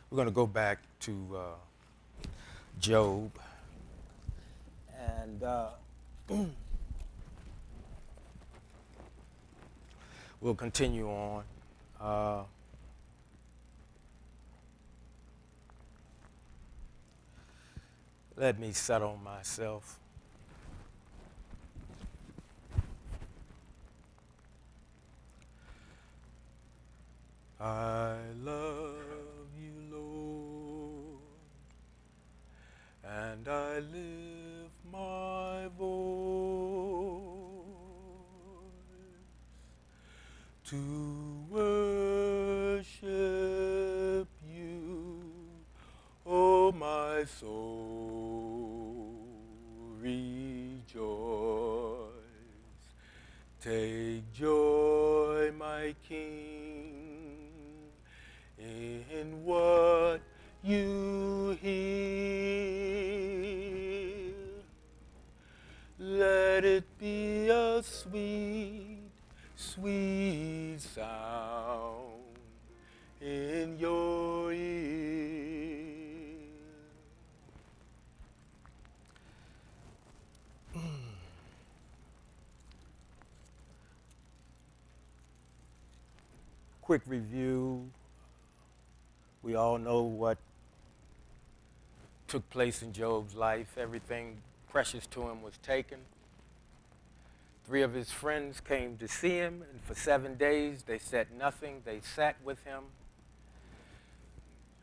We're going to go back to Job, and we'll continue on. Uh, Let me settle myself. I love you, Lord, and I lift my voice to worship you, oh my soul, rejoice. Take joy, my King, in what you hear. Let it be a sweet, sweet sound in your ear. Quick review. We all know what took place in Job's life. Everything precious to him was taken. 3 of his friends came to see him, and for 7 days they said nothing. They sat with him,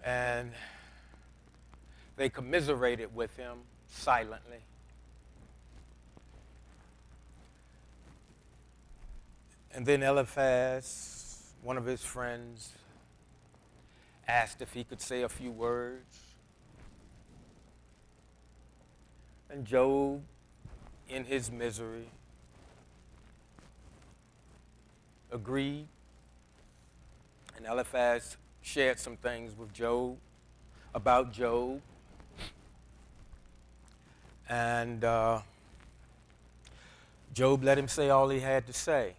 and they commiserated with him silently. And then Eliphaz, one of his friends, asked if he could say a few words. And Job, in his misery, agreed. And Eliphaz shared some things with Job, about Job. And Job let him say all he had to say.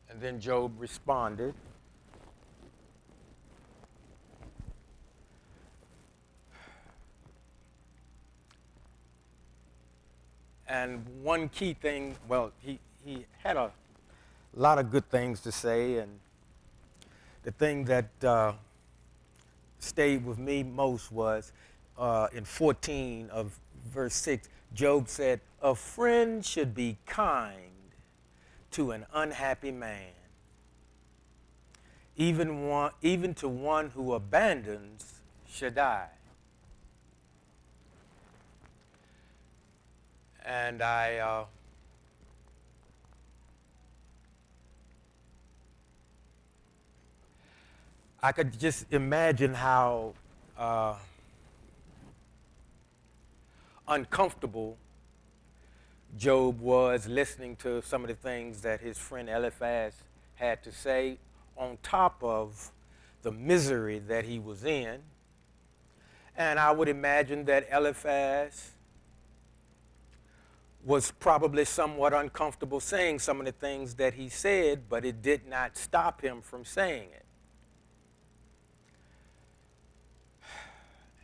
And then Job responded. And one key thing, well, he had a lot of good things to say, and the thing that stayed with me most was in 14 of verse 6, Job said, "A friend should be kind to an unhappy man, even to one who abandons Shaddai." And I could just imagine how uncomfortable Job was listening to some of the things that his friend Eliphaz had to say, on top of the misery that he was in. And I would imagine that Eliphaz was probably somewhat uncomfortable saying some of the things that he said, but it did not stop him from saying it.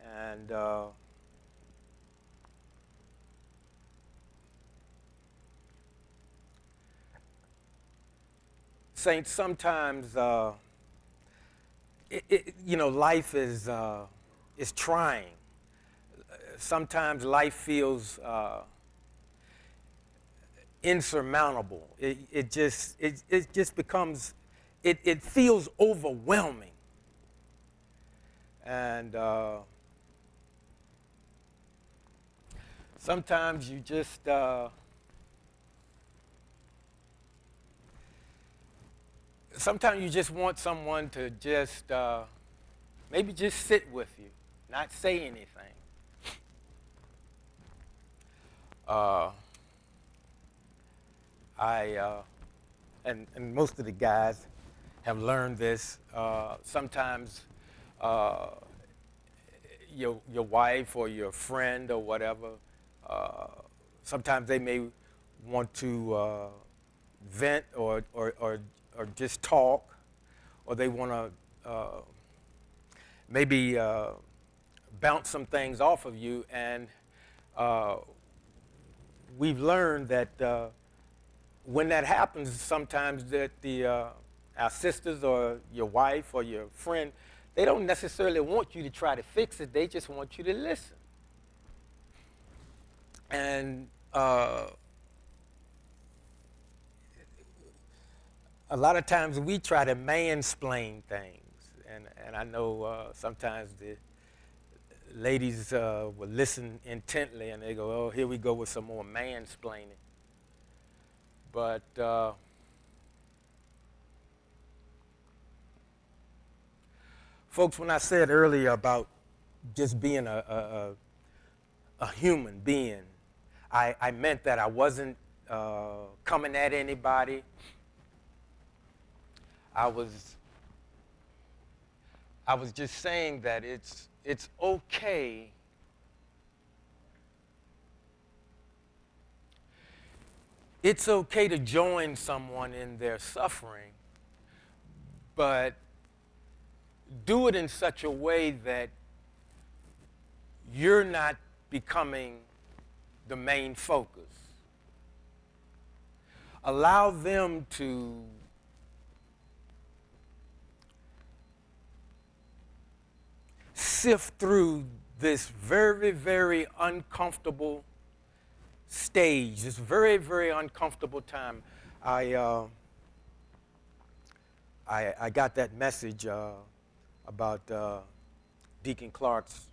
And saints, sometimes life is trying. Sometimes life feels insurmountable. It just becomes, it feels overwhelming. And sometimes you just want someone to just maybe just sit with you, not say anything. And most of the guys have learned this. Sometimes your wife or your friend or whatever, sometimes they may want to vent or just talk, or they want to maybe bounce some things off of you. And uh, we've learned that when that happens, sometimes that our sisters or your wife or your friend, they don't necessarily want you to try to fix it. They just want you to listen. And a lot of times we try to mansplain things. And I know sometimes the ladies will listen intently and they go, oh, here we go with some more mansplaining. But folks, when I said earlier about just being a human being, I meant that I wasn't coming at anybody. I was just saying that it's okay to join someone in their suffering, but do it in such a way that you're not becoming the main focus. Allow them to sift through this very, very uncomfortable stage, this very, very uncomfortable time. I got that message about Deacon Clark's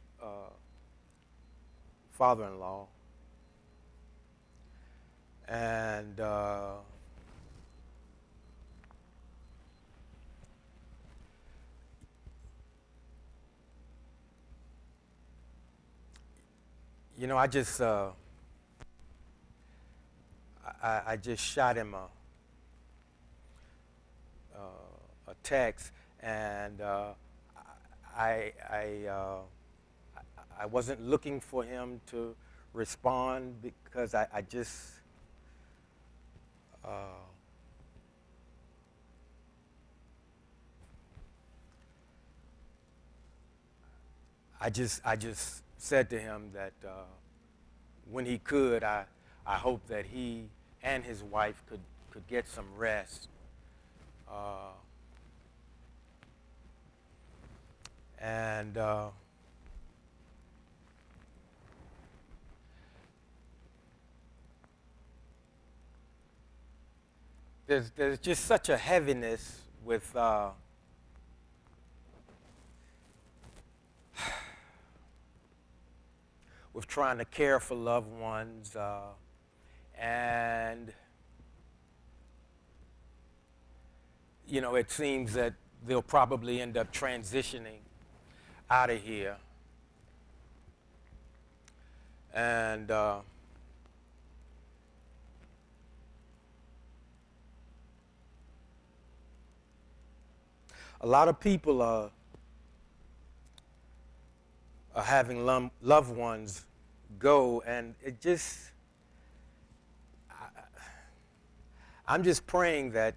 father-in-law, and you know, I just shot him a text, and I wasn't looking for him to respond because I just said to him that when he could, I hope that he and his wife could get some rest. And there's just such a heaviness with trying to care for loved ones, and you know, it seems that they'll probably end up transitioning out of here, and a lot of people are having loved ones go, and it just, I'm just praying that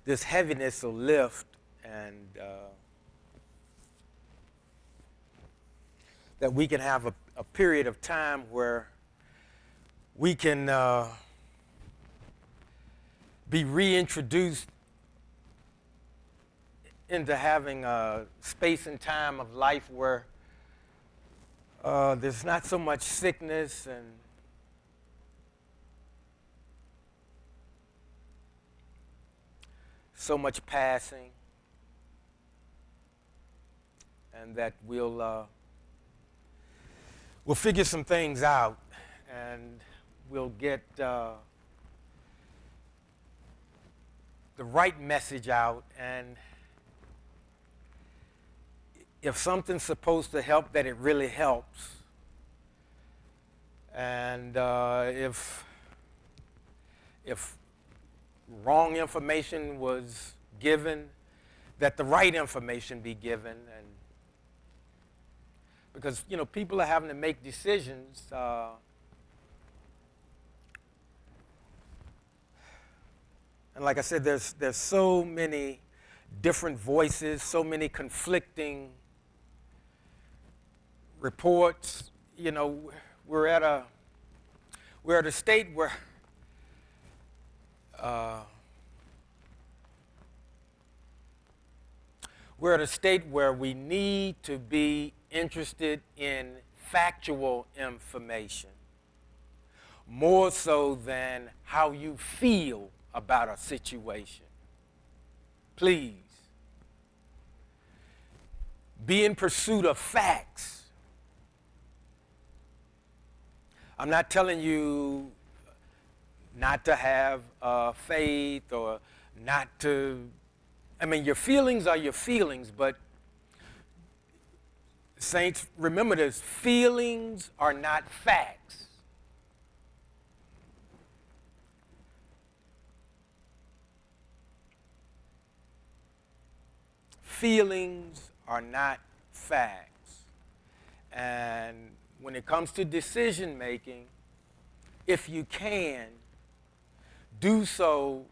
this heaviness will lift, and that we can have a period of time where we can be reintroduced into having a space and time of life where there's not so much sickness and so much passing, and that we'll figure some things out, and we'll get the right message out. And if something's supposed to help, that it really helps. And if wrong information was given, that the right information be given. And because, you know, people are having to make decisions And like I said, there's so many different voices, so many conflicting reports. You know, we're at a state where we need to be interested in factual information more so than how you feel about a situation. Please be in pursuit of facts. I'm not telling you not to have faith or not to, I mean, your feelings are your feelings, but saints, remember this, feelings are not facts. Feelings are not facts. And when it comes to decision making, if you can, do so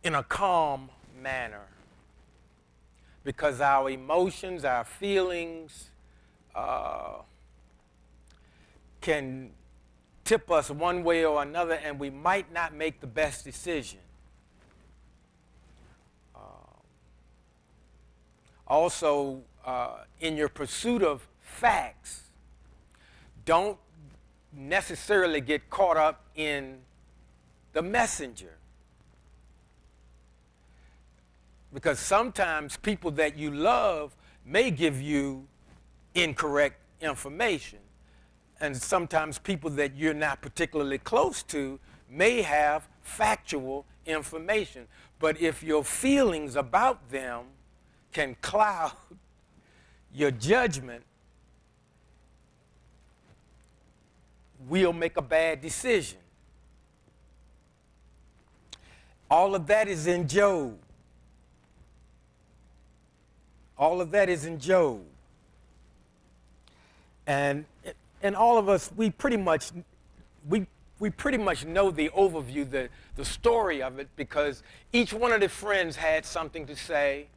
in a calm manner. Because our emotions, our feelings can tip us one way or another, and we might not make the best decision. Also, in your pursuit of facts, don't necessarily get caught up in the messenger. Because sometimes people that you love may give you incorrect information. And sometimes people that you're not particularly close to may have factual information. But if your feelings about them can cloud your judgment, we'll make a bad decision. All of that is in Job. All of that is in Job. And all of us, we pretty much know the overview, the story of it, because each one of the friends had something to say,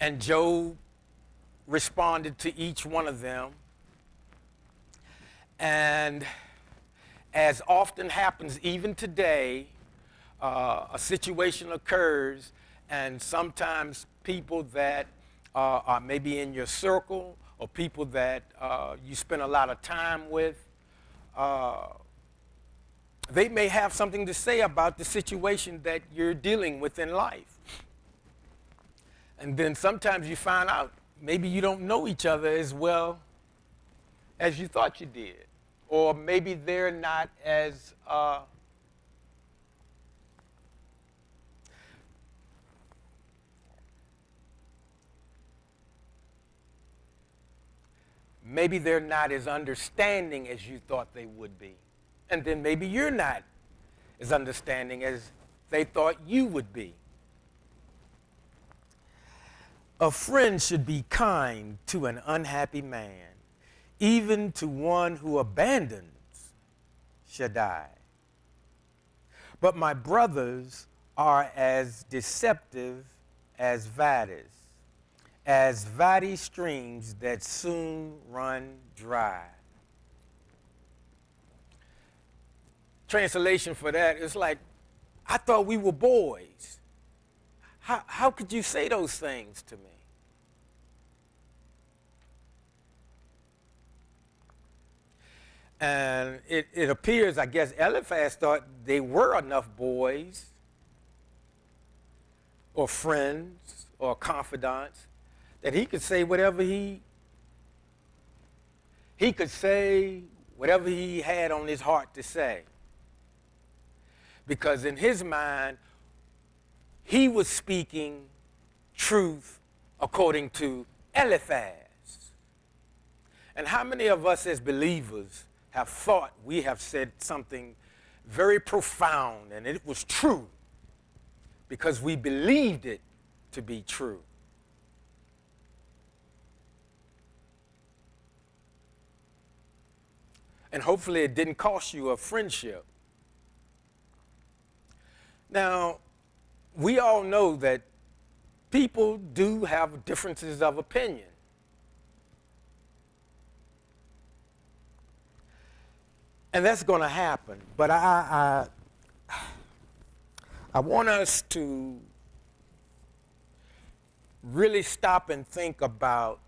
and Job responded to each one of them. And as often happens even today, a situation occurs, and sometimes people that are maybe in your circle or people that you spend a lot of time with, they may have something to say about the situation that you're dealing with in life. And then sometimes you find out maybe you don't know each other as well as you thought you did. Or maybe they're not as maybe they're not as understanding as you thought they would be. And then maybe you're not as understanding as they thought you would be. A friend should be kind to an unhappy man, even to one who abandons Shaddai. But my brothers are as deceptive as Vadi streams that soon run dry. Translation for that is like, I thought we were boys. How could you say those things to me? And it appears, I guess, Eliphaz thought they were enough boys or friends or confidants that he could say whatever he could say whatever he had on his heart to say. Because in his mind, he was speaking truth according to Eliphaz. And how many of us as believers have thought we have said something very profound and it was true because we believed it to be true? And hopefully it didn't cost you a friendship. Now, we all know that people do have differences of opinion. And that's going to happen. But I want us to really stop and think about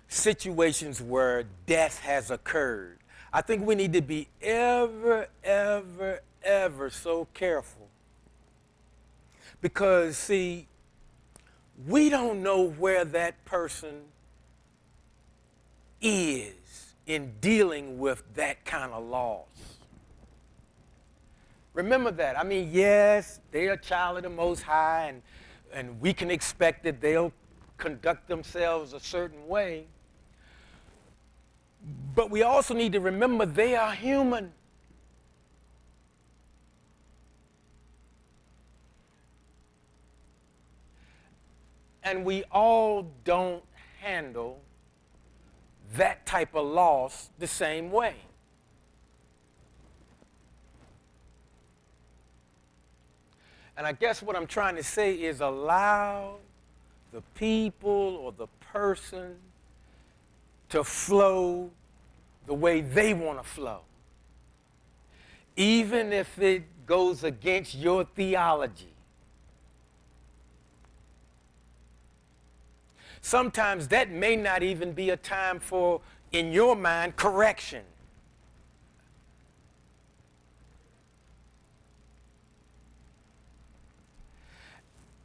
situations where death has occurred. I think we need to be ever, ever, ever so careful. Because, see, we don't know where that person is in dealing with that kind of loss. Remember that. I mean, yes, they're a child of the Most High, and we can expect that they'll conduct themselves a certain way. But we also need to remember they are human. And we all don't handle that type of loss the same way. And I guess what I'm trying to say is allow the people or the person to flow the way they want to flow, even if it goes against your theology. Sometimes that may not even be a time for, in your mind, correction.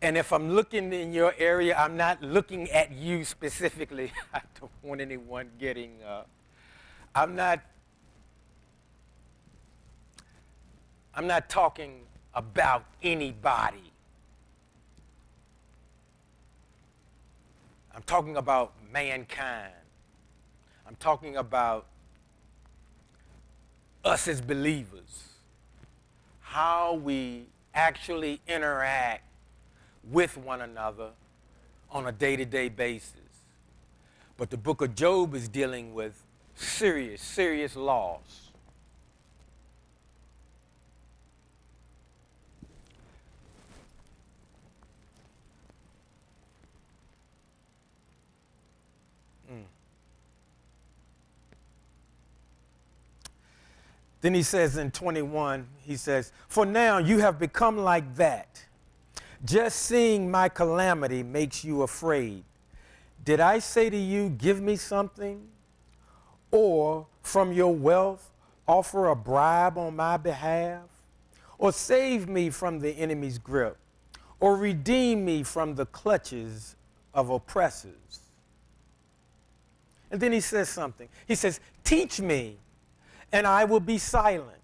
And if I'm looking in your area, I'm not looking at you specifically. I don't want anyone getting, I'm not talking about anybody. I'm talking about mankind. I'm talking about us as believers, how we actually interact with one another on a day-to-day basis. But the book of Job is dealing with serious, serious loss. Then he says in 21, he says, "For now you have become like that. Just seeing my calamity makes you afraid. Did I say to you, give me something? Or from your wealth, offer a bribe on my behalf? Or save me from the enemy's grip? Or redeem me from the clutches of oppressors?" And then he says something. He says, "Teach me, and I will be silent.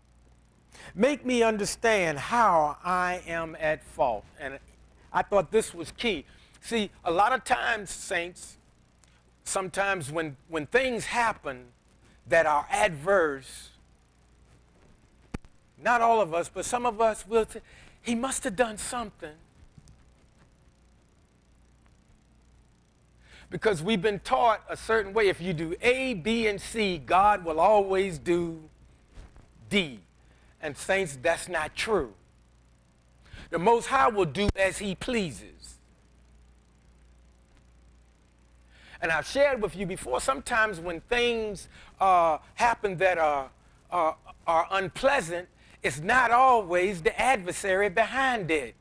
Make me understand how I am at fault." And I thought this was key. See, a lot of times, saints, sometimes when things happen that are adverse, not all of us, but some of us will say, he must have done something. Because we've been taught a certain way. If you do A, B, and C, God will always do D. And saints, that's not true. The Most High will do as he pleases. And I've shared with you before, sometimes when things happen that are unpleasant, it's not always the adversary behind it.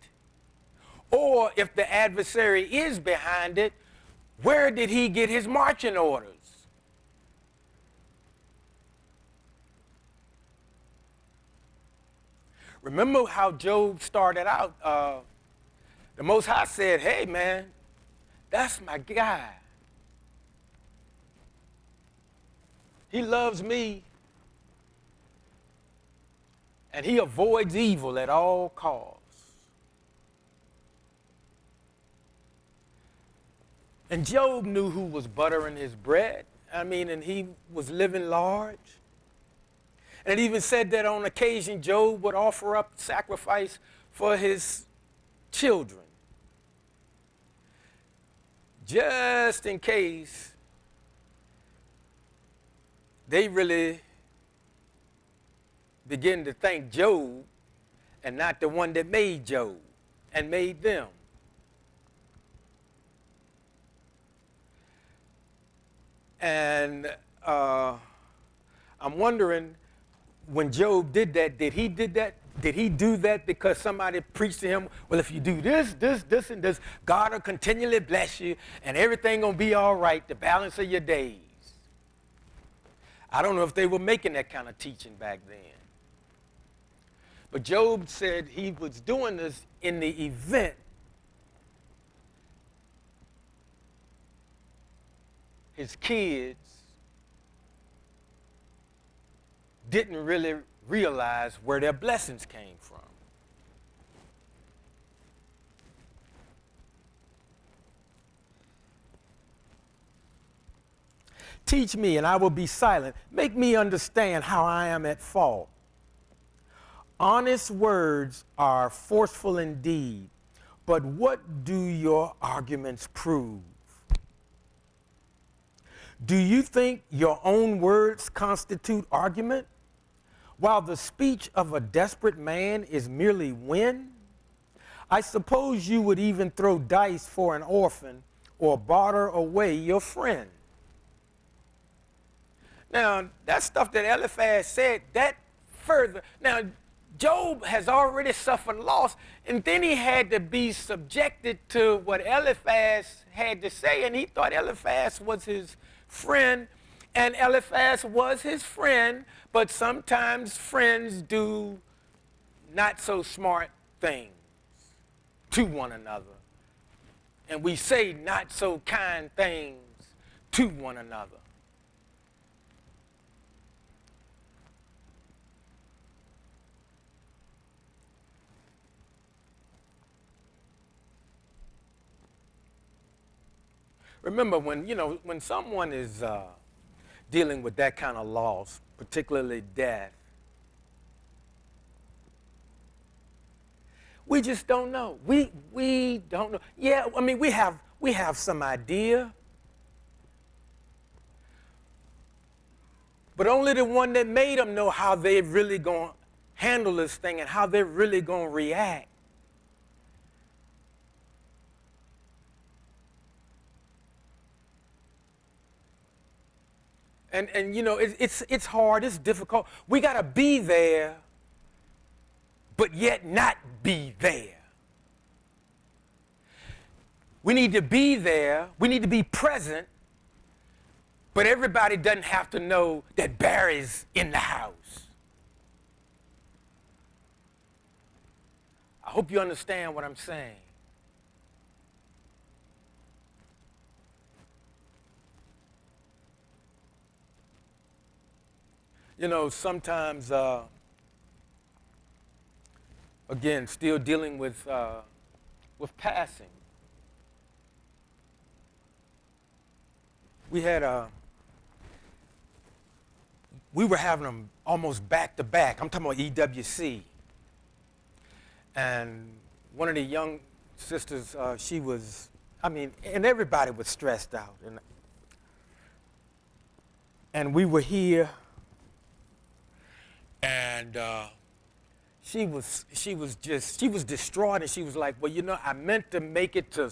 Or if the adversary is behind it, where did he get his marching orders? Remember how Job started out? The Most High said, "Hey, man, that's my guy. He loves me, and he avoids evil at all costs." And Job knew who was buttering his bread. I mean, and he was living large. And it even said that on occasion, Job would offer up sacrifice for his children, just in case they really begin to think Job and not the one that made Job and made them. And I'm wondering, when Job did that, did he do that because somebody preached to him, well, if you do this, this, this, and this, God will continually bless you, and everything gonna be all right, the balance of your days? I don't know if they were making that kind of teaching back then. But Job said he was doing this in the event his kids didn't really realize where their blessings came from. Teach me, and I will be silent. Make me understand how I am at fault. Honest words are forceful indeed, but what do your arguments prove? Do you think your own words constitute argument, while the speech of a desperate man is merely wind? I suppose you would even throw dice for an orphan or barter away your friend. Now, that stuff that Eliphaz said, that further. Now, Job has already suffered loss, and then he had to be subjected to what Eliphaz had to say, and he thought Eliphaz was his friend, and Eliphaz was his friend, but sometimes friends do not so smart things to one another, and we say not so kind things to one another. Remember, when someone is dealing with that kind of loss, particularly death, we just don't know. We don't know. Yeah, I mean, we have some idea, but only the one that made them know how they're really going to handle this thing and how they're really going to react. And it's hard, it's difficult. We got to be there, but yet not be there. We need to be there, we need to be present, but everybody doesn't have to know that Barry's in the house. I hope you understand what I'm saying. Sometimes, again, still dealing with passing. We were having them almost back to back. I'm talking about EWC. And one of the young sisters, and everybody was stressed out. And we were here, and she was distraught, and she was like, well, I meant to make it to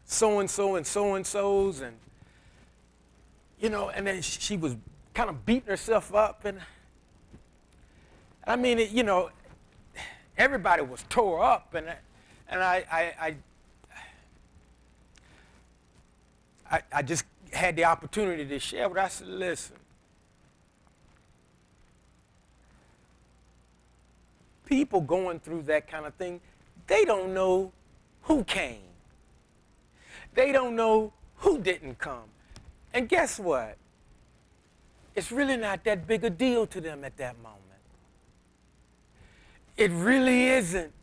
so-and-so and so-and-so's, and then she was kind of beating herself up, and I mean, everybody was tore up, and I just had the opportunity to share, but I said, listen, people going through that kind of thing, they don't know who came. They don't know who didn't come. And guess what? It's really not that big a deal to them at that moment. It really isn't.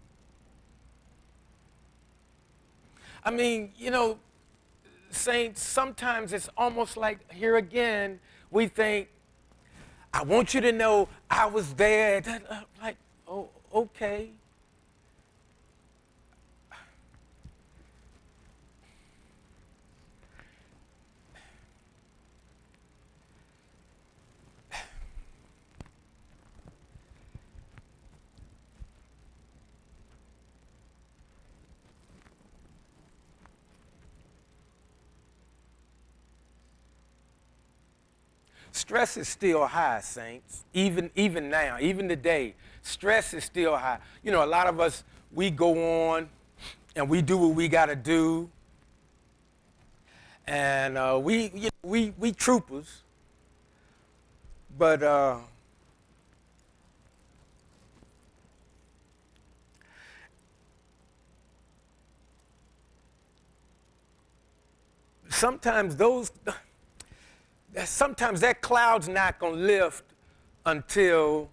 I mean, saints, sometimes it's almost like, here again, we think, I want you to know I was there. Like, oh, okay. Stress is still high, saints. Even now, even today, stress is still high. You know, a lot of us, we go on and we do what we got to do. And we troopers. But sometimes that cloud's not going to lift until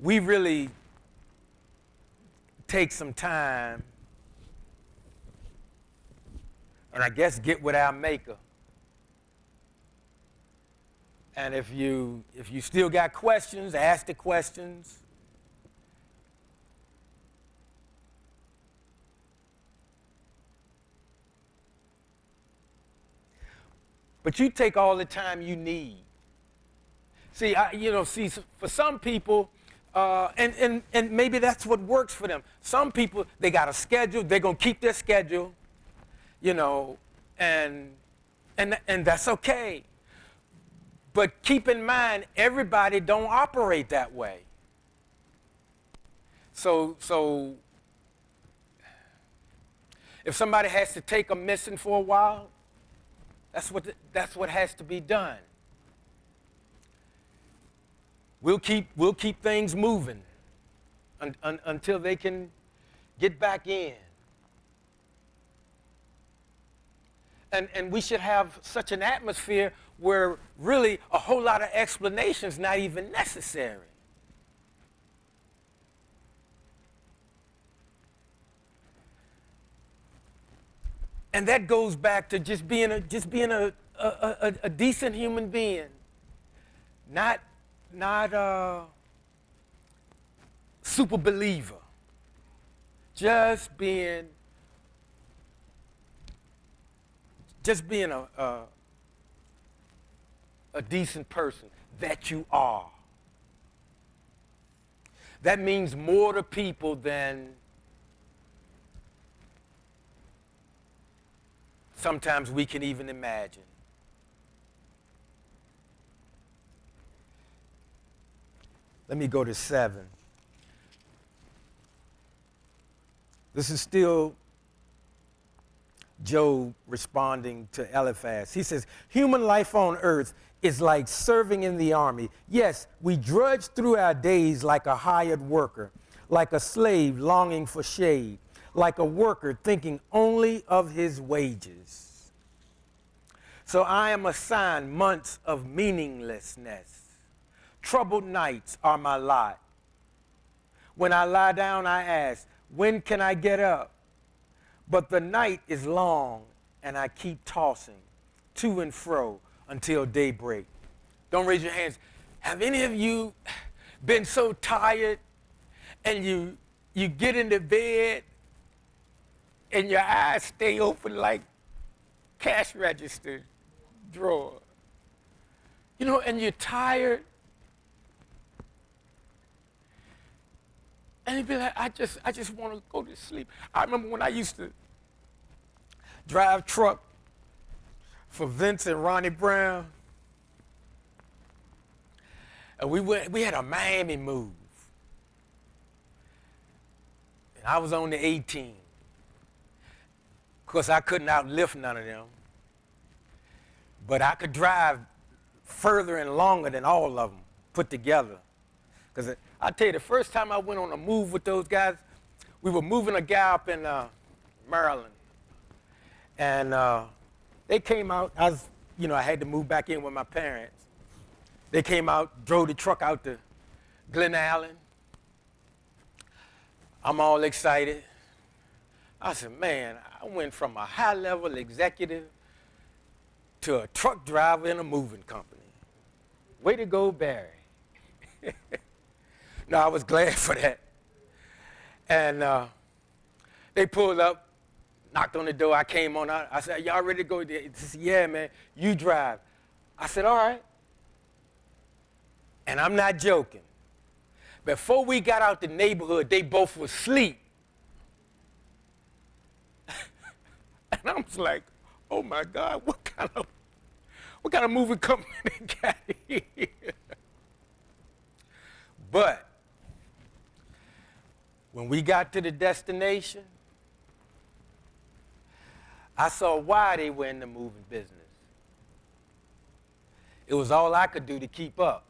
we really take some time and I guess get with our maker. And if you still got questions, ask the questions. But you take all the time you need. See, for some people, and maybe that's what works for them. Some people, they got a schedule. They're going to keep their schedule, and that's okay. But keep in mind, everybody don't operate that way. So if somebody has to take a missing for a while, that's what has to be done. We'll keep things moving until they can get back in. And we should have such an atmosphere where really a whole lot of explanations not even necessary. And that goes back to just being a decent human being, not a super believer, just being a decent person that you are. That means more to people than sometimes we can even imagine. Let me go to 7. This is still Job responding to Eliphaz. He says, human life on earth is like serving in the army. Yes, we drudge through our days like a hired worker, like a slave longing for shade, like a worker thinking only of his wages. So I am assigned months of meaninglessness. Troubled nights are my lot. When I lie down, I ask, when can I get up? But the night is long, and I keep tossing to and fro until daybreak. Don't raise your hands. Have any of you been so tired and you get into bed and your eyes stay open like cash register drawer? And you're tired. And you'd be like, I just want to go to sleep. I remember when I used to drive truck for Vince and Ronnie Brown. And we had a Miami move. And I was on the 18. Of course, I couldn't outlift none of them. But I could drive further and longer than all of them put together. Because I tell you, the first time I went on a move with those guys, we were moving a guy up in Maryland. And they came out. I had to move back in with my parents. They came out, drove the truck out to Glen Allen. I'm all excited. I said, man, I went from a high-level executive to a truck driver in a moving company. Way to go, Barry. No, I was glad for that. And they pulled up, knocked on the door. I came on out. I said, y'all ready to go? They said, yeah, man, you drive. I said, all right. And I'm not joking. Before we got out the neighborhood, they both were asleep. And I was like, oh, my God, what kind of What kind of moving company they got here? But when we got to the destination, I saw why they were in the moving business. It was all I could do to keep up.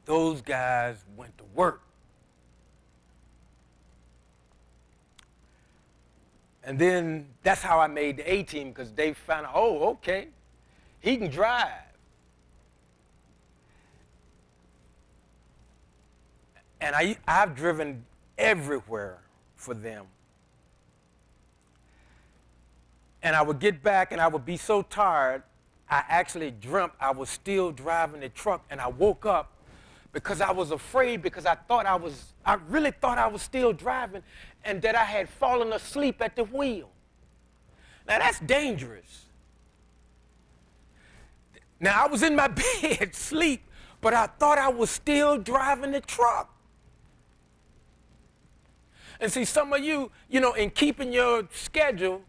Those guys went to work. And then that's how I made the A-team, because they found out, oh, okay, he can drive. And I've driven everywhere for them. And I would get back and I would be so tired, I actually dreamt I was still driving the truck, and I woke up because I was afraid, because I really thought I was still driving and that I had fallen asleep at the wheel. Now that's dangerous. Now I was in my bed, asleep, but I thought I was still driving the truck. And see, some of you, in keeping your schedule,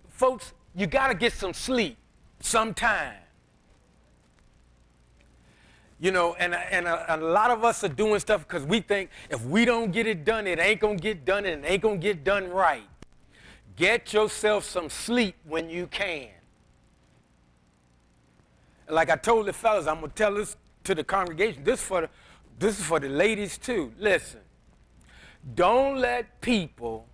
folks, you got to get some sleep sometime. And a lot of us are doing stuff because we think if we don't get it done, it ain't going to get done, and it ain't going to get done right. Get yourself some sleep when you can. Like I told the fellas, I'm going to tell this to the congregation. This is for the ladies too. Listen, don't let people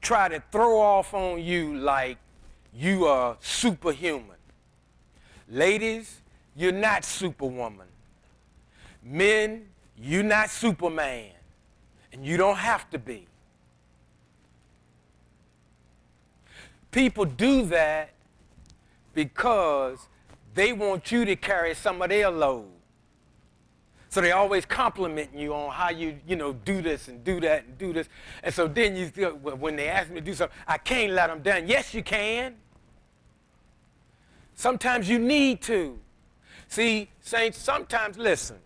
try to throw off on you like you are superhuman. Ladies, you're not superwoman. Men, you're not Superman. And you don't have to be. People do that because they want you to carry some of their load. So they always complimenting you on how you do this and do that and do this. And so then you feel, when they ask me to do something, I can't let them down. Yes, you can. Sometimes you need to. See, saints, sometimes, listen.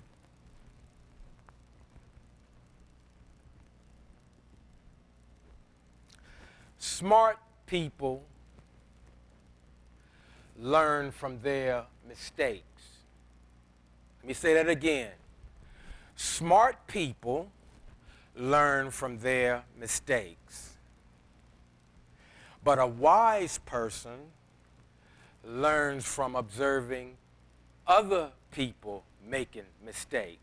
Smart people learn from their mistakes. Let me say that again. Smart people learn from their mistakes. But a wise person learns from observing other people making mistakes.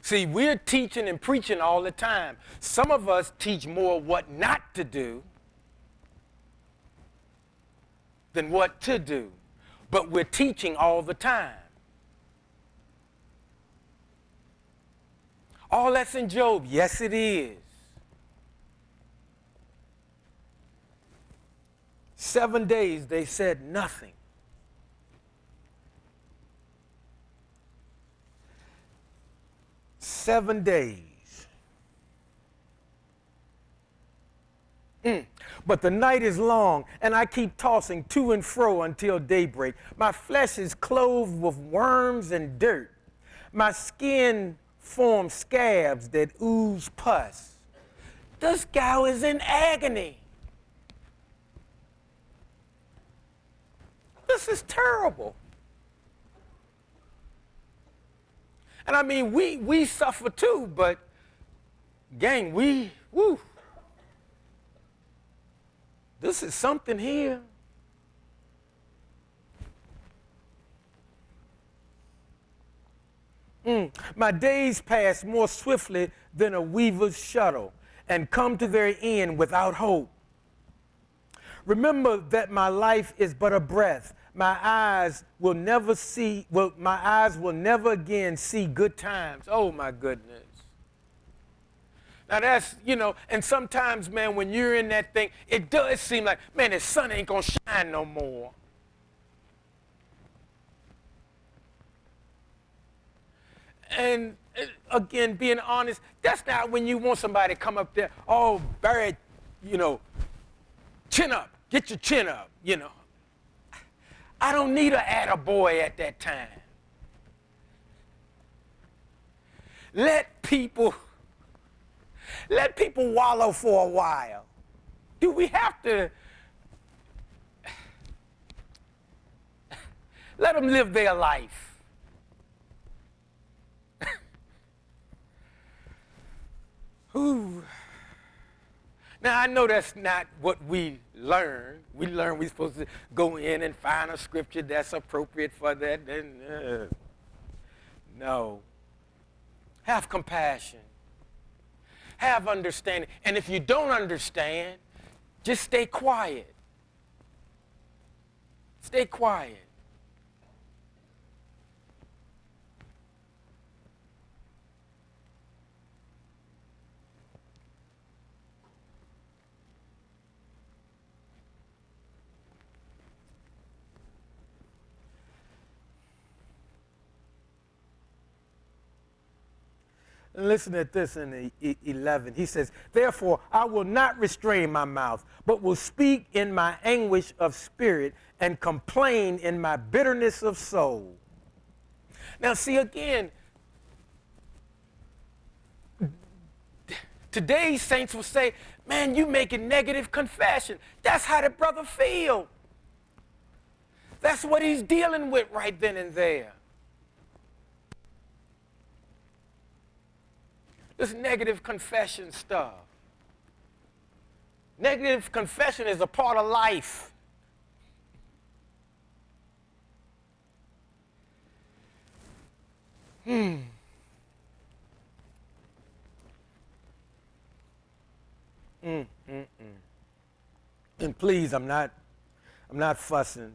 See, we're teaching and preaching all the time. Some of us teach more what not to do than what to do. But we're teaching all the time. All that's in Job. Yes, it is. 7 days they said nothing. Seven days. But the night is long, and I keep tossing to and fro until daybreak. My flesh is clothed with worms and dirt. My skin forms scabs that ooze pus. This gal is in agony. This is terrible. And I mean, we suffer too, but gang, this is something here. My days pass more swiftly than a weaver's shuttle and come to their end without hope. Remember that my life is but a breath. My eyes will never again see good times. Oh my goodness. Now that's, and sometimes, man, when you're in that thing, it does seem like, man, the sun ain't gonna shine no more. And again, being honest, that's not when you want somebody to come up there, oh, Barry, chin up, get your chin up, I don't need an attaboy at that time. Let people Let people wallow for a while. Do we have to let them live their life? Ooh. Now, I know that's not what we learn. We learn we're supposed to go in and find a scripture that's appropriate for that. No. Have compassion. Have understanding. And if you don't understand, just stay quiet. Stay quiet. Listen at this in 11. He says, therefore, I will not restrain my mouth, but will speak in my anguish of spirit and complain in my bitterness of soul. Now, see, again, today's saints will say, man, you making negative confession. That's how the brother feel. That's what he's dealing with right then and there. This negative confession stuff. Negative confession is a part of life. And please, I'm not fussing.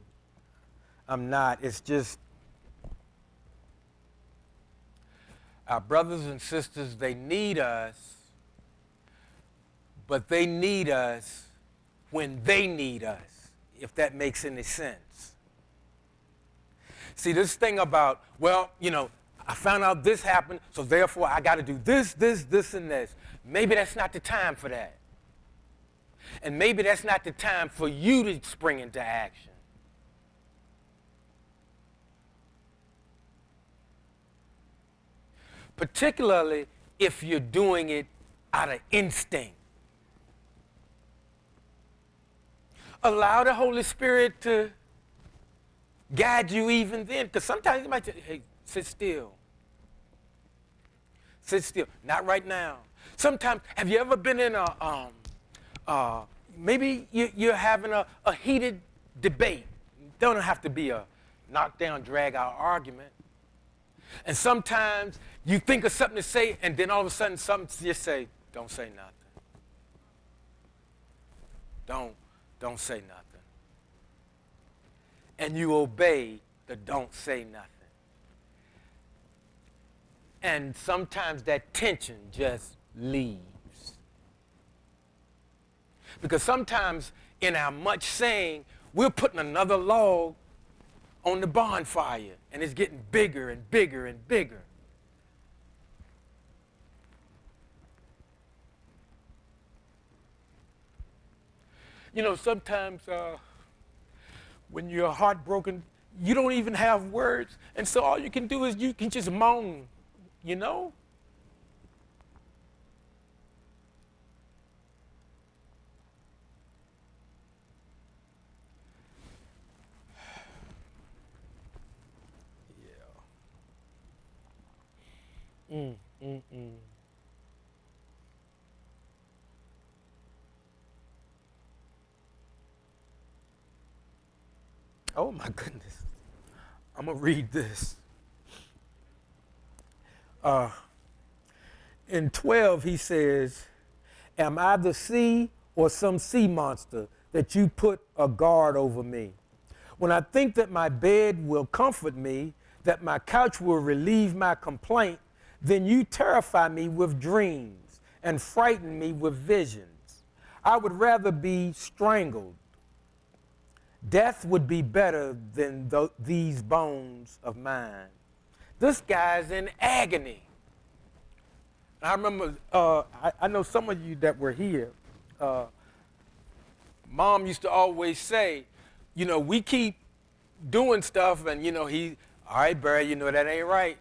I'm not. It's just our brothers and sisters, they need us, but they need us when they need us, if that makes any sense. See, this thing about, well, you know, I found out this happened, so therefore I got to do this, and this. Maybe that's not the time for that. And maybe that's not the time for you to spring into action. Particularly if you're doing it out of instinct. Allow the Holy Spirit to guide you even then, because sometimes you might say, hey, sit still. Sit still. Not right now. Sometimes, have you ever been in maybe you're having a heated debate. It don't have to be a knockdown, drag-out argument. And sometimes you think of something to say, and then all of a sudden something just say, don't say nothing. Don't say nothing. And you obey the don't say nothing. And sometimes that tension just leaves. Because sometimes in our much saying, we're putting another log on the bonfire, and it's getting bigger and bigger and bigger. You know, sometimes when you're heartbroken, you don't even have words, and so all you can do is you can just moan, you know? Oh my goodness. I'm going to read this. In 12, he says, am I the sea or some sea monster that you put a guard over me? When I think that my bed will comfort me, that my couch will relieve my complaint, then you terrify me with dreams and frighten me with visions. I would rather be strangled. Death would be better than these bones of mine. This guy's in agony. I remember, I know some of you that were here, Mom used to always say, you know, we keep doing stuff and, you know, all right, Barry, you know, that ain't right.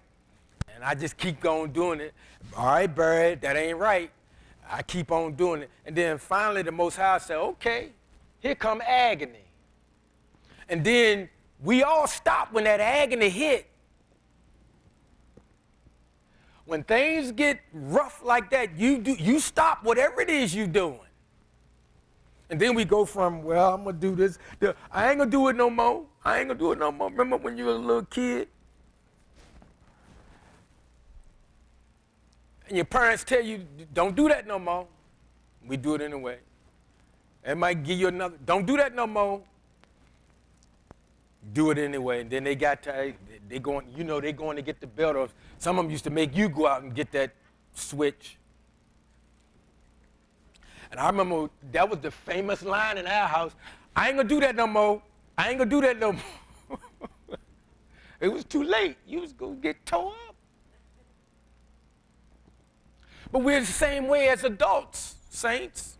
And I just keep going doing it. All right, Barry, that ain't right. I keep on doing it. And then finally the Most High said, okay, here come agony. And then we all stop when that agony hit. When things get rough like that, you stop whatever it is you're doing. And then we go from, well, I'm going to do this. I ain't going to do it no more. I ain't going to do it no more. Remember when you were a little kid? And your parents tell you, don't do that no more. We do it anyway. They might give you another, don't do that no more. Do it anyway. And then they got tired. They going, they going to get the belt. Or some of them used to make you go out and get that switch. And I remember that was the famous line in our house. I ain't going to do that no more. I ain't going to do that no more. It was too late. You was going to get tore up. But we're the same way as adults, saints,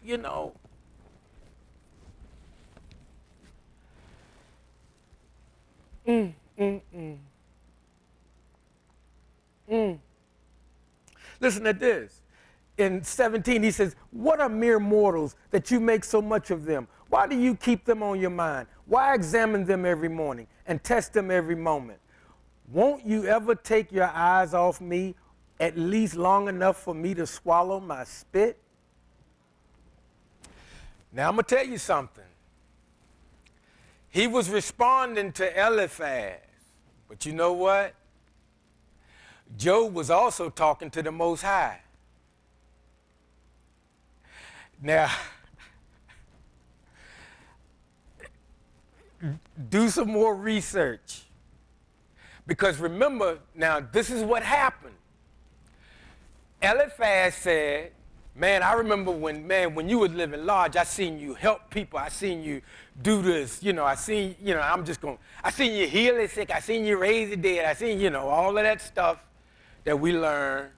Listen to this. In 17, he says, what are mere mortals that you make so much of them? Why do you keep them on your mind? Why examine them every morning and test them every moment? Won't you ever take your eyes off me, at least long enough for me to swallow my spit? Now, I'm going to tell you something. He was responding to Eliphaz. But you know what? Job was also talking to the Most High. Now, do some more research. Because remember, now this is what happened. Eliphaz said, man, I remember when you was living large, I seen you help people. I seen you do this. I seen you heal the sick. I seen you raise the dead. I seen, all of that stuff that we learn.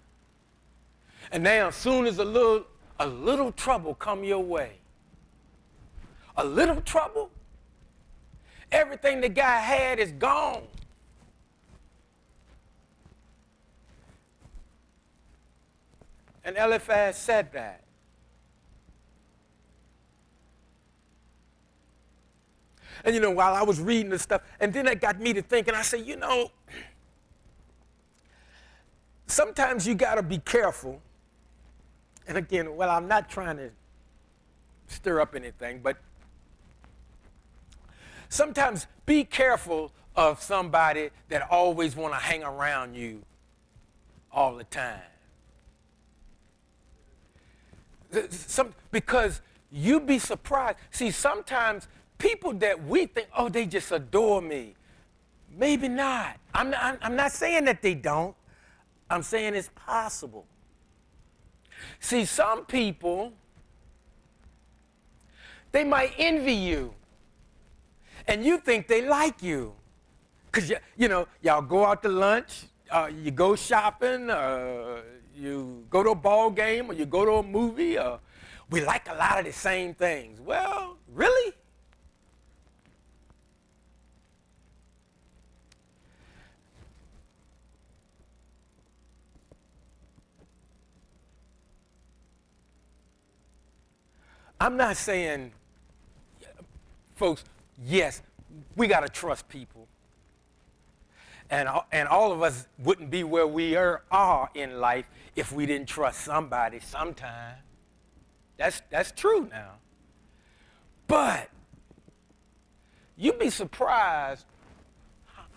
And now, as soon as a little trouble come your way, a little trouble, everything the guy had is gone. And Eliphaz said that. And while I was reading this stuff, and then it got me to thinking, I said, sometimes you got to be careful. And again, I'm not trying to stir up anything, but sometimes be careful of somebody that always want to hang around you all the time. Because you'd be surprised. See, sometimes people that we think, oh, they just adore me. Maybe not. I'm not saying that they don't. I'm saying it's possible. See, some people, they might envy you. And you think they like you. Because, y'all go out to lunch, you go shopping, you go to a ball game, or you go to a movie. We like a lot of the same things. Well, really? I'm not saying, folks, yes, we got to trust people. And all of us wouldn't be where we are in life if we didn't trust somebody sometime. That's true now. But you'd be surprised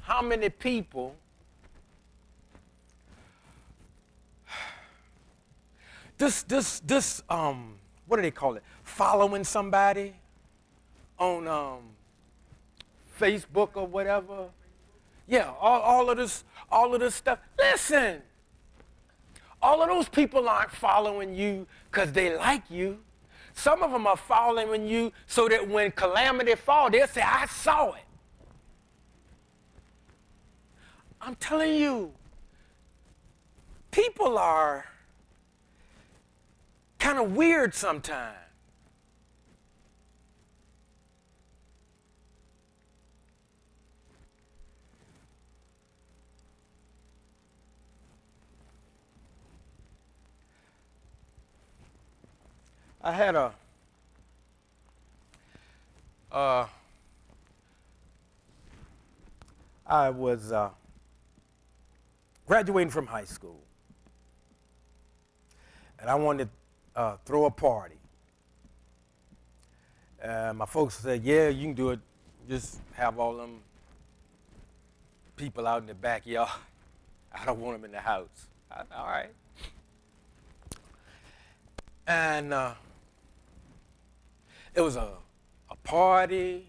how many people what do they call it? Following somebody on Facebook or whatever. Yeah, all of this stuff. Listen, all of those people aren't following you because they like you. Some of them are following you so that when calamity falls, they'll say, I saw it. I'm telling you, people are kind of weird sometimes. I had a uh, I was graduating from high school, and I wanted to throw a party. My folks said, "Yeah, you can do it. Just have all them people out in the backyard. I don't want them in the house." All right. And it was a party.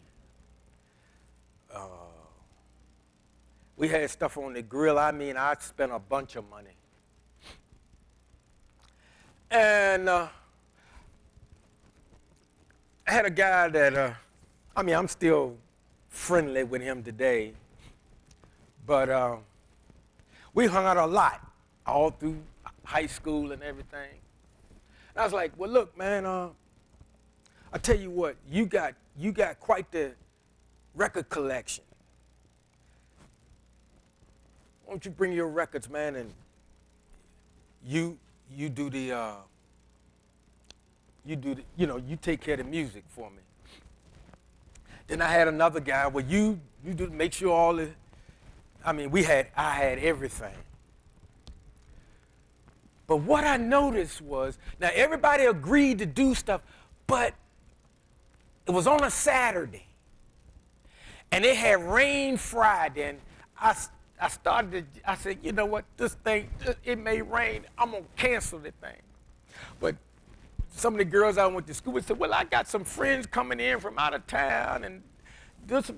We had stuff on the grill. I mean, I spent a bunch of money. And I had a guy that, I'm still friendly with him today. But we hung out a lot, all through high school and everything. And I was like, well, look, man, I tell you what, you got quite the record collection. Why don't you bring your records, man, and you do the you take care of the music for me. Then I had another guy, well, you do make sure all the, I had everything. But what I noticed was, now everybody agreed to do stuff, but it was on a Saturday. And it had rained Friday, and I said, you know what, this thing, it may rain, I'm going to cancel the thing. But some of the girls I went to school with said, well, I got some friends coming in from out of town, and this,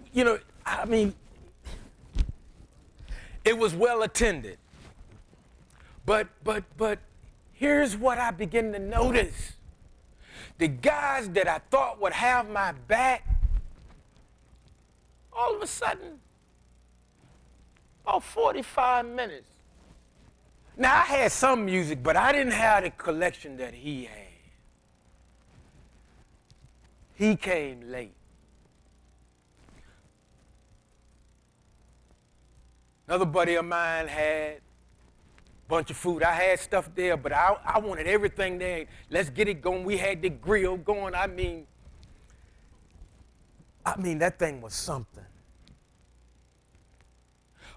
it was well attended. But here's what I began to notice. The guys that I thought would have my back, all of a sudden, about 45 minutes. Now, I had some music, but I didn't have the collection that he had. He came late. Another buddy of mine had a bunch of food. I had stuff there, but I wanted everything there. Let's get it going. We had the grill going. I mean, that thing was something.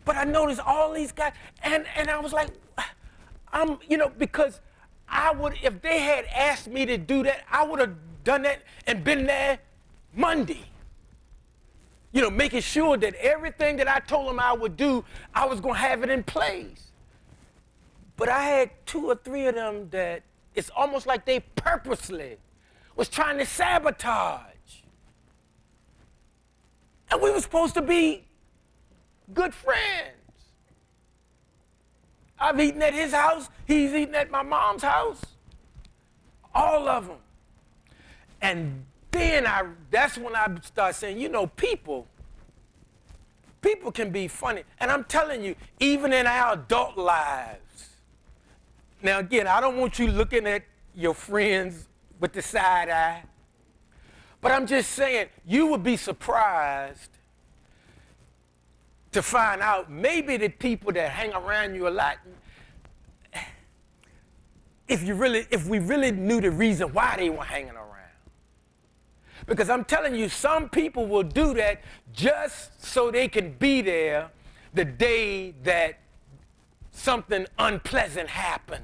But I noticed all these guys, and I was like, because if they had asked me to do that, I would have done that and been there Monday. Making sure that everything that I told them I would do, I was going to have it in place. But I had 2 or 3 of them that it's almost like they purposely was trying to sabotage. And we were supposed to be good friends. I've eaten at his house. He's eaten at my mom's house. All of them. And then that's when I start saying, people can be funny. And I'm telling you, even in our adult lives. Now, again, I don't want you looking at your friends with the side eye. But I'm just saying, you would be surprised to find out maybe the people that hang around you a lot, if we really knew the reason why they were hanging around. Because I'm telling you, some people will do that just so they can be there the day that something unpleasant happens.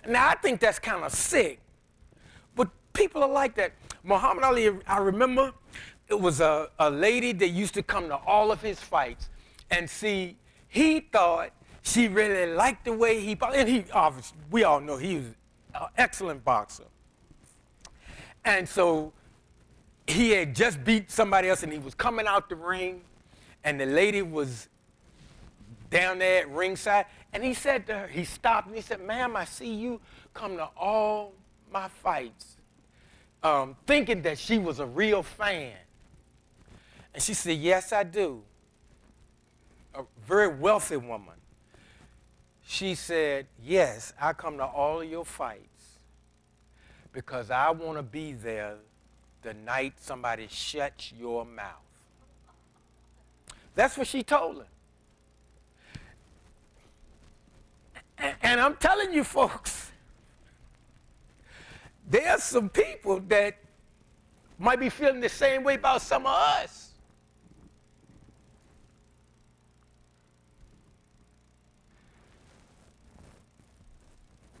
Now, I think that's kind of sick, but people are like that. Muhammad Ali, I remember, it was a lady that used to come to all of his fights, and see, he thought she really liked the way he boxed, and we all know he was an excellent boxer. And so he had just beat somebody else, and he was coming out the ring, and the lady was down there at ringside, and he said to her, he stopped, and he said, ma'am, I see you come to all my fights, thinking that she was a real fan. And she said, yes, I do. A very wealthy woman. She said, yes, I come to all of your fights because I want to be there the night somebody shuts your mouth. That's what she told her. And I'm telling you, folks, There's some people that might be feeling the same way about some of us.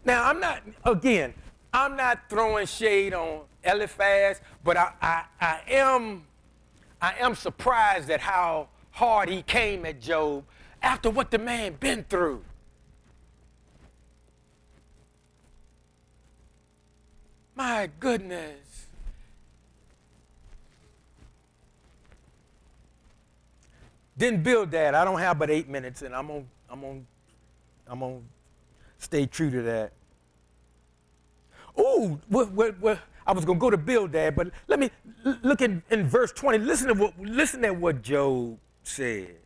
Now, I'm not throwing shade on Eliphaz, but I am surprised at how hard he came at Job after what the man been through. My goodness. Didn't build that. I don't have but 8 minutes, and I'm gonna stay true to that. Ooh, I was gonna go to Bildad, but let me look in verse 20. Listen to what Job said.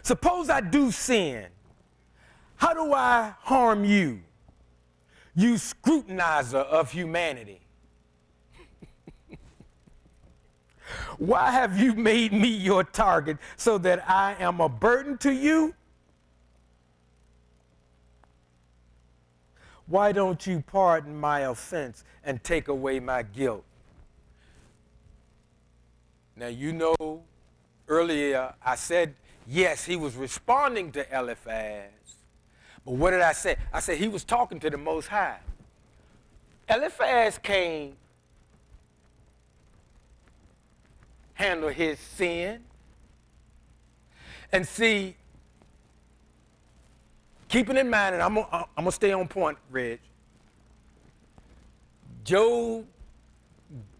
Suppose I do sin. How do I harm you, you scrutinizer of humanity? Why have you made me your target so that I am a burden to you? Why don't you pardon my offense and take away my guilt? Now, you know, earlier I said, yes, he was responding to Eliphaz. But what did I say? I said he was talking to the Most High. Eliphaz can't handle his sin. And see, keeping in mind, and I'm going to stay on point, Reg, Job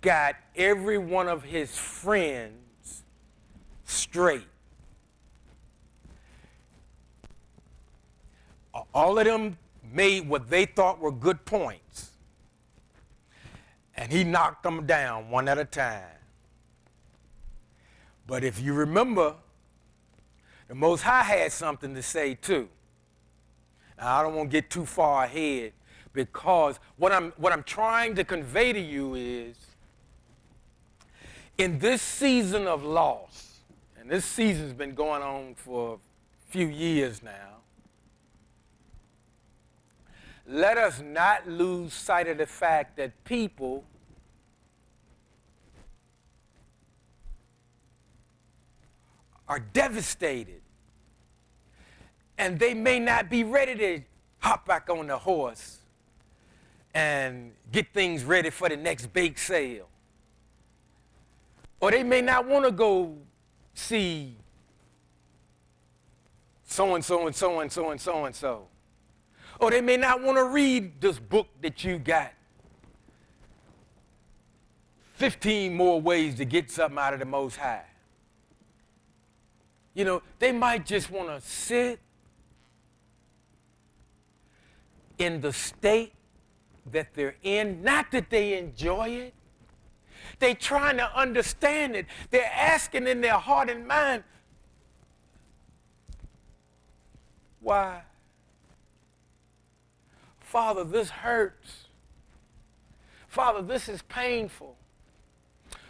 got every one of his friends straight. All of them made what they thought were good points. And he knocked them down one at a time. But if you remember, the Most High had something to say too. Now, I don't want to get too far ahead, because what I'm trying to convey to you is, in this season of loss, and this season's been going on for a few years now, let us not lose sight of the fact that people are devastated, and they may not be ready to hop back on the horse and get things ready for the next bake sale. Or they may not want to go see so-and-so and so-and-so and so-and-so. Or they may not want to read this book that you got. 15 more ways to get something out of the Most High. You know, they might just want to sit in the state that they're in, not that they enjoy it. They're trying to understand it. They're asking in their heart and mind, why? Father, this hurts. Father, this is painful.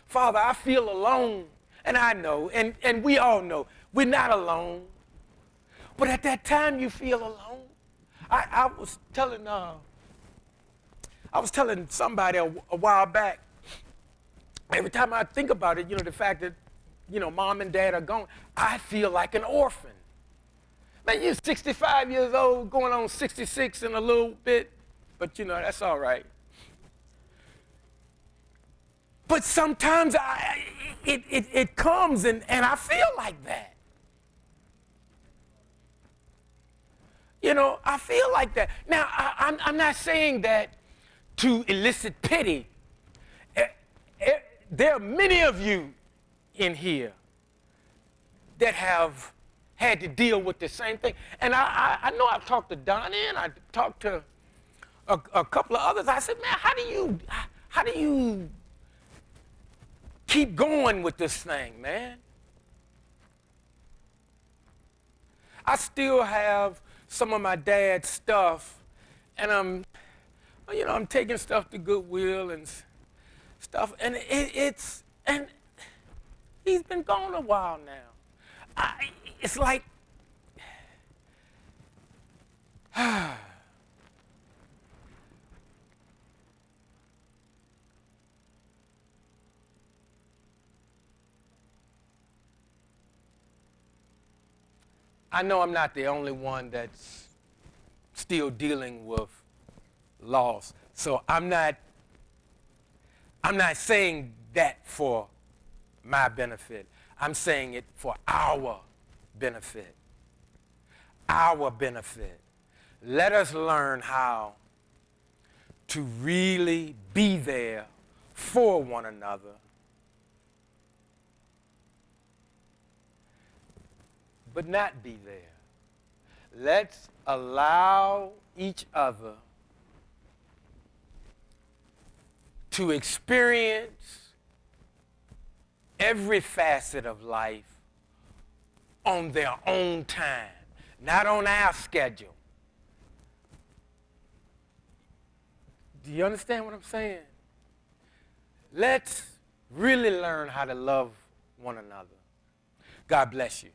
Father, I feel alone. And I know, and we all know, we're not alone. But at that time, you feel alone. I was telling somebody a while back, every time I think about it, you know, the fact that, you know, mom and dad are gone, I feel like an orphan. Man, you're 65 years old, going on 66 in a little bit, but, you know, that's all right. But sometimes it comes and I feel like that. You know, I feel like that. Now, I'm not saying that to elicit pity. There are many of you in here that have had to deal with the same thing. And I know I've talked to Donnie and I talked to a couple of others. I said, man, how do you keep going with this thing, man? I still have some of my dad's stuff, and I'm taking stuff to Goodwill and stuff, and and he's been gone a while now. It's like, I know I'm not the only one that's still dealing with loss. So I'm not saying that for my benefit. I'm saying it for our benefit. Our benefit. Let us learn how to really be there for one another, but not be there. Let's allow each other to experience every facet of life on their own time, not on our schedule. Do you understand what I'm saying? Let's really learn how to love one another. God bless you.